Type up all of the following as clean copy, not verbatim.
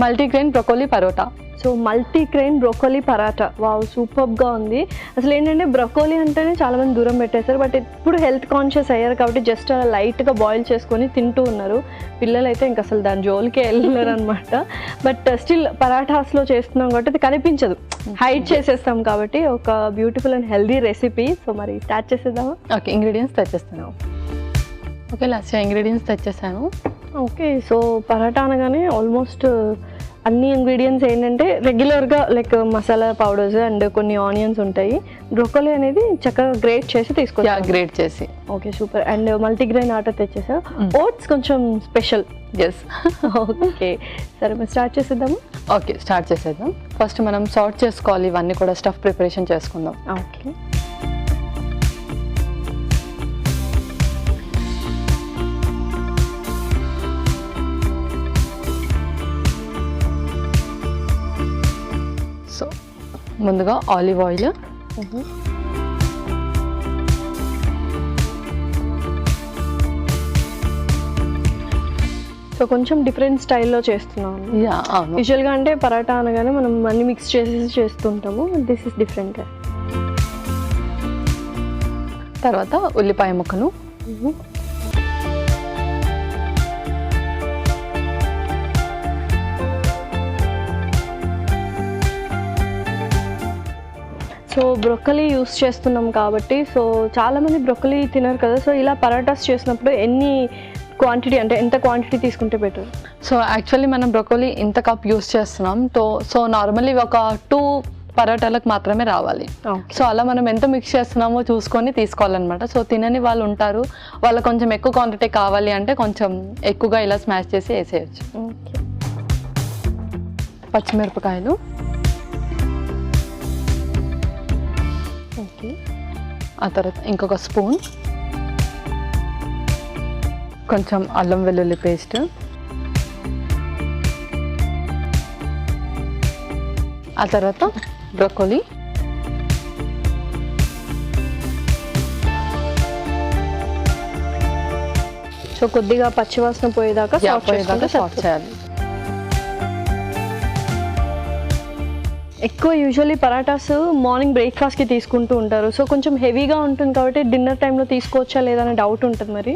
Multigrain broccoli paratha. So multigrain broccoli paratha, wow సూపర్గా ఉంది. అసలు ఏంటంటే బ్రొకోలీ అంటేనే చాలామంది దూరం పెట్టేస్తారు, బట్ ఇప్పుడు హెల్త్ కాన్షియస్ అయ్యారు కాబట్టి జస్ట్ అలా లైట్గా బాయిల్ చేసుకొని తింటూ ఉన్నారు. పిల్లలు అయితే ఇంక అసలు దాని జోలికే వెళ్ళలేరు అనమాట. బట్ స్టిల్ పరాఠాస్లో చేస్తున్నాం కాబట్టి అది కనిపించదు, హైడ్ చేసేస్తాం కాబట్టి ఒక beautiful and healthy recipe. So మరి స్టార్ట్ చేసేద్దామా? ఓకే, ఇంగ్రీడియంట్స్ తెచ్చేస్తాను. ఓకే, లాస్ట్ ఇంగ్రీడియంట్స్ తెచ్చేసాను. ఓకే, సో పరాటా అనగానే ఆల్మోస్ట్ అన్ని ఇంగ్రీడియంట్స్ ఏంటంటే రెగ్యులర్గా లైక్ మసాలా పౌడర్స్ అండ్ కొన్ని ఆనియన్స్ ఉంటాయి. బ్రొకోలీ అనేది చక్కగా గ్రేట్ చేసి తీసుకొచ్చాను. గ్రేట్ చేసి. Okay super. And multigrain atta తెచ్చేసా. ఓట్స్ కొంచెం స్పెషల్. ఎస్. ఓకే సరే మరి స్టార్ట్ చేసేద్దాము. ఓకే స్టార్ట్ చేసేద్దాం. ఫస్ట్ మనం సార్ట్ చేసుకోవాలి, ఇవన్నీ కూడా స్టఫ్ ప్రిపరేషన్ చేసుకుందాం. ఓకే, సో ముందుగా ఆలివ్ ఆయిల్, సో కొంచెం డిఫరెంట్ స్టైల్లో చేస్తున్నాం. యూజువల్గా అంటే పరాటా అనగానే మనం అన్ని మిక్స్ చేసేసి చేస్తుంటాము, దిస్ ఇస్ డిఫరెంట్. తర్వాత ఉల్లిపాయ ముక్కలు, సో బ్రొక్కలీ యూస్ చేస్తున్నాం కాబట్టి, సో చాలామంది బ్రొక్కలీ తినరు కదా. సో ఇలా పరాటాస్ చేసినప్పుడు ఎన్ని క్వాంటిటీ అంటే ఎంత క్వాంటిటీ తీసుకుంటే బెటర్? సో యాక్చువల్లీ మనం బ్రొకోలీ ఇంత కప్ యూస్ చేస్తున్నాం. సో నార్మల్లీ ఒక 2 పరాటాలకు మాత్రమే రావాలి. సో అలా మనం ఎంత మిక్స్ చేస్తున్నామో చూసుకొని తీసుకోవాలన్నమాట. సో తినని వాళ్ళు ఉంటారు, వాళ్ళకి కొంచెం ఎక్కువ క్వాంటిటీ కావాలి అంటే కొంచెం ఎక్కువగా ఇలా స్మాష్ చేసి వేసేయచ్చు. పచ్చిమిరపకాయలు, ఆ తర్వాత ఇంకొక స్పూన్ కొంచెం అల్లం వెల్లుల్లి పేస్ట్, ఆ తర్వాత బ్రొకోలీ, సో కొద్దిగా పచ్చివాసన పోయేదాకా సాఫ్ట్ చేయాలి. ఎక్కువ యూజువల్లీ పరాటాస్ మార్నింగ్ బ్రేక్ఫాస్ట్కి తీసుకుంటూ ఉంటారు. సో కొంచెం హెవీగా ఉంటుంది కాబట్టి డిన్నర్ టైంలో తీసుకోవచ్చా లేదా అనే డౌట్ ఉంటుంది. మరి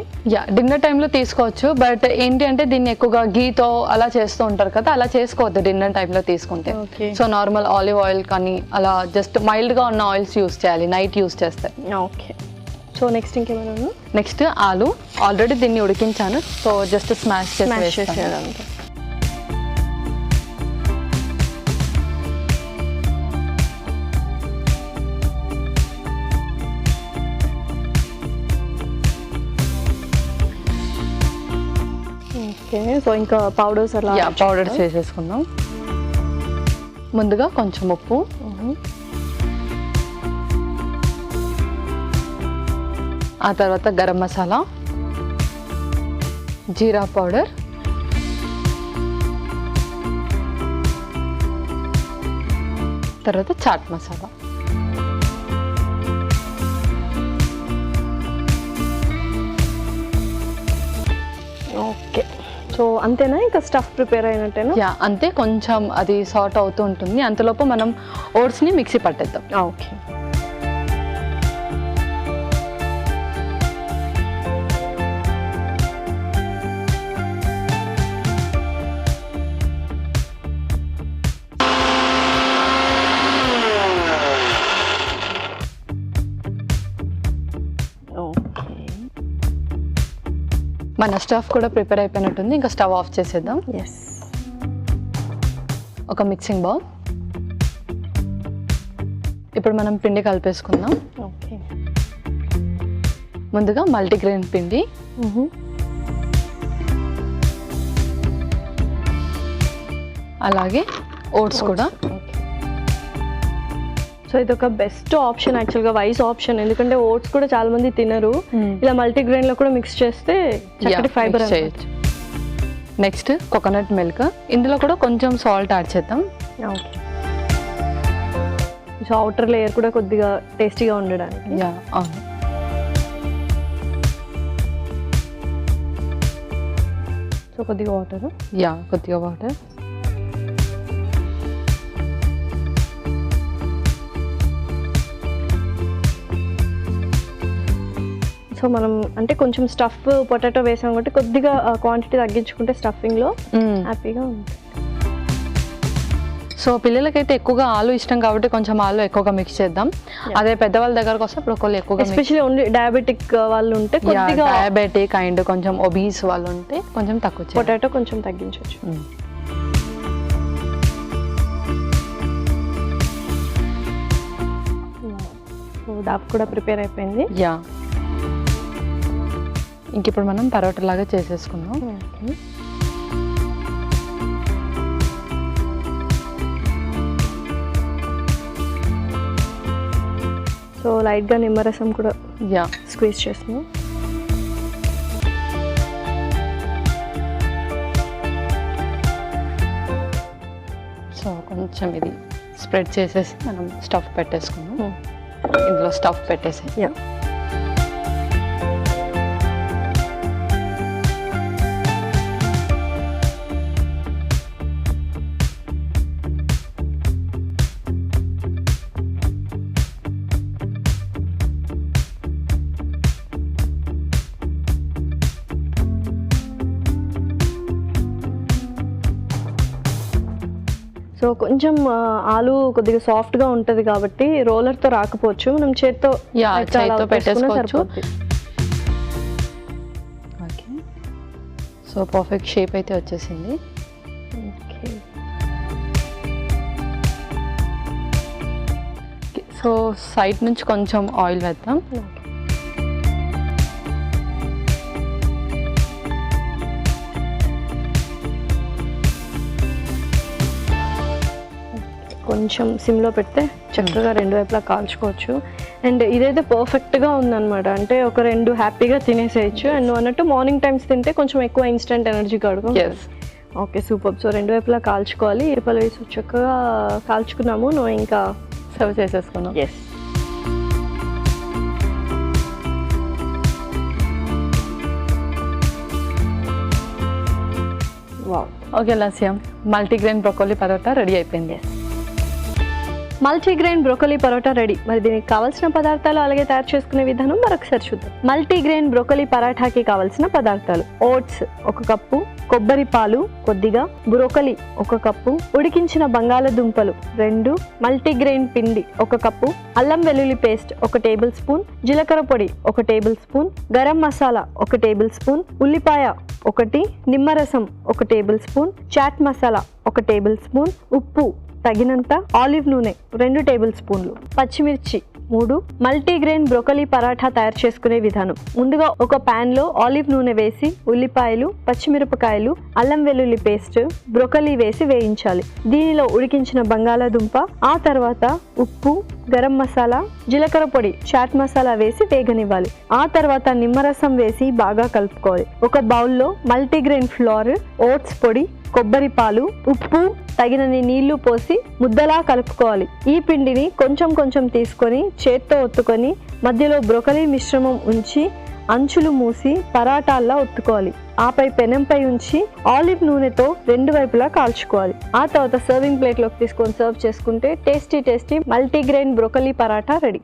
డిన్నర్ టైంలో తీసుకోవచ్చు, బట్ ఏంటి అంటే దీన్ని ఎక్కువగా గీతో అలా చేస్తూ ఉంటారు కదా, అలా చేసుకోవద్దు డిన్నర్ టైంలో తీసుకుంటే. సో నార్మల్ ఆలివ్ ఆయిల్ కానీ అలా జస్ట్ మైల్డ్గా ఉన్న ఆయిల్స్ యూస్ చేయాలి, నైట్ యూస్ చేస్తే. ఓకే, సో నెక్స్ట్ ఇంకేమైనా? నెక్స్ట్ ఆలు, ఆల్రెడీ దీన్ని ఉడికించాను, సో జస్ట్ స్మాష్ చేసేయాలంటే. సో ఇంకా పౌడర్స్ అలా పౌడర్స్ వేసేసుకుందాం. ముందుగా కొంచెం ఉప్పు, ఆ తర్వాత గరం మసాలా, జీరా పౌడర్, తర్వాత చాట్ మసాలా. ఓకే, సో అంతేనా? ఇంకా స్టఫ్ ప్రిపేర్ అయినట్టేనా? అంతే, కొంచెం అది సార్ట్ అవుతూ ఉంటుంది, అంతలోపు మనం ఓట్స్ని మిక్సీ పట్టేద్దాం. ఓకే, మన స్టఫ్ కూడా ప్రిపేర్ అయిపోయినట్టుంది, ఇంకా స్టవ్ ఆఫ్ చేసేద్దాం. ఒక మిక్సింగ్ బౌల్, ఇప్పుడు మనం పిండి కలిపేసుకుందాం. ఓకే, ముందుగా మల్టీగ్రెయిన్ పిండి, అలాగే ఓట్స్ కూడా. సో ఇది ఒక బెస్ట్ ఆప్షన్ యాక్చువల్గా, వైస్ ఆప్షన్, ఎందుకంటే ఓట్స్ కూడా చాలా మంది తినరు. ఇలా మల్టీగ్రెయిన్ లో కూడా మిక్స్ చేస్తే చక్కటి ఫైబర్ చేయొచ్చు. నెక్స్ట్ కోకోనట్ మిల్క్, ఇందులో కూడా కొంచెం సాల్ట్ యాడ్ చేద్దాం. ఓకే, సో అవుటర్ లేయర్ కూడా కొద్దిగా టేస్టీగా ఉండడానికి. అవును. సో కొద్దిగా వాటర్. కొద్దిగా వాటర్. సో మనం అంటే కొంచెం స్టఫ్ పొటాటో వేసాం కాబట్టి కొద్దిగా క్వాంటిటీ తగ్గించుకుంటే స్టఫింగ్లో హ్యాపీగా ఉంటుంది. సో పిల్లలకైతే ఎక్కువగా ఆలు ఇష్టం కాబట్టి కొంచెం ఆలు ఎక్కువగా మిక్స్ చేద్దాం. అదే పెద్దవాళ్ళ దగ్గరకు వస్తే బ్రోకోలీ ఎక్కువగా, ఎస్పెషల్లీ ఓన్లీ డయాబెటిక్ వాళ్ళు ఉంటే కొద్దిగా, డయాబెటిక్ అండ్ కొంచెం ఒబీస్ వాళ్ళు ఉంటే కొంచెం తక్కువ, పొటాటో కొంచెం తగ్గించవచ్చు. దాపు కూడా ప్రిపేర్ అయిపోయింది. యా, ఇంక ఇప్పుడు మనం పరోటా లాగా చేసేసుకుందాం. సో లైట్గా నిమ్మరసం కూడా స్క్వీజ్ చేస్తున్నాం. సో కొంచెం ఇది స్ప్రెడ్ చేసేసి మనం స్టఫ్ పెట్టేసుకుందాం. ఇందులో స్టఫ్ పెట్టేసి సో కొంచెం ఆలు కొద్దిగా సాఫ్ట్గా ఉంటుంది కాబట్టి రోలర్తో రాకపోవచ్చు, మనం చేత్తో పెట్టేసుకోవచ్చు. ఓకే, సో పర్ఫెక్ట్ షేప్ అయితే వచ్చేసింది. సో సైడ్ నుంచి కొంచెం ఆయిల్ వేద్దాం. కొంచెం సిమ్లో పెడితే చక్కగా రెండు వైపులా కాల్చుకోవచ్చు. అండ్ ఇదైతే పర్ఫెక్ట్గా ఉందన్నమాట, అంటే ఒక రెండు హ్యాపీగా తినేసేయచ్చు. అండ్ నువ్వు అన్నట్టు మార్నింగ్ టైమ్స్ తింటే కొంచెం ఎక్కువ ఇన్స్టెంట్ ఎనర్జీ కడుగు. Okay, super. సో రెండు వైపులా కాల్చుకోవాలి. ఇరుపలు వేసి చక్కగా కాల్చుకున్నాము, నువ్వు ఇంకా సర్వ్ చేసేసుకున్నాం. Yes, wow. Okay Lasyam, multigrain broccoli paratha ready అయిపోయింది. Multigrain broccoli paratha ready. మరి దీనికి కావాల్సిన పదార్థాలు అలాగే తయారు చేసుకునే విధానం మరొకసారి చూద్దాం. మల్టీగ్రెయిన్ బ్రోకోలీ పరాఠాకి కావాల్సిన పదార్థాలు: ఓట్స్ 1 కప్పు, కొబ్బరి పాలు కొద్దిగా, బ్రోకోలీ 1 కప్పు, ఉడికించిన బంగాళదుంపలు 2, మల్టీగ్రెయిన్ పిండి 1 కప్పు, అల్లం వెల్లుల్లి పేస్ట్ 1 టేబుల్ స్పూన్, జీలకర్ర పొడి 1 tablespoon, garam masala 1 tablespoon, ఉల్లిపాయ 1, నిమ్మరసం 1 tablespoon, chaat masala 1 tablespoon, ఉప్పు తగినంత, ఆలివ్ నూనె 2 టేబుల్ స్పూన్లు, పచ్చిమిర్చి 3. మల్టీగ్రెయిన్ బ్రోకోలీ పరాఠా తయారు చేసుకునే విధానం: ముందుగా ఒక పాన్ లో ఆలివ్ నూనె వేసి ఉల్లిపాయలు, పచ్చిమిరపకాయలు, అల్లం వెల్లుల్లి పేస్ట్, బ్రోకోలీ వేసి వేయించాలి. దీనిలో ఉడికించిన బంగాళాదుంప, ఆ తర్వాత ఉప్పు, గరం మసాలా, జీలకర్ర పొడి, చాట్ మసాలా వేసి వేగనివ్వాలి. ఆ తర్వాత నిమ్మరసం వేసి బాగా కలుపుకోవాలి. ఒక బౌల్లో మల్టీగ్రెయిన్ ఫ్లోర్, ఓట్స్ పొడి, కొబ్బరి పాలు, ఉప్పు, తగినన్ని నీళ్లు పోసి ముద్దలా కలుపుకోవాలి. ఈ పిండిని కొంచెం కొంచెం తీసుకొని చేత్తో ఒత్తుకొని మధ్యలో బ్రోకోలీ మిశ్రమం ఉంచి అంచులు మూసి పరాటాల్లా ఒత్తుకోవాలి. ఆపై పెనంపై ఉంచి ఆలివ్ నూనెతో 2 వైపులా కాల్చుకోవాలి. ఆ తర్వాత సర్వింగ్ ప్లేట్లోకి తీసుకొని సర్వ్ చేసుకుంటే tasty multigrain broccoli paratha ready.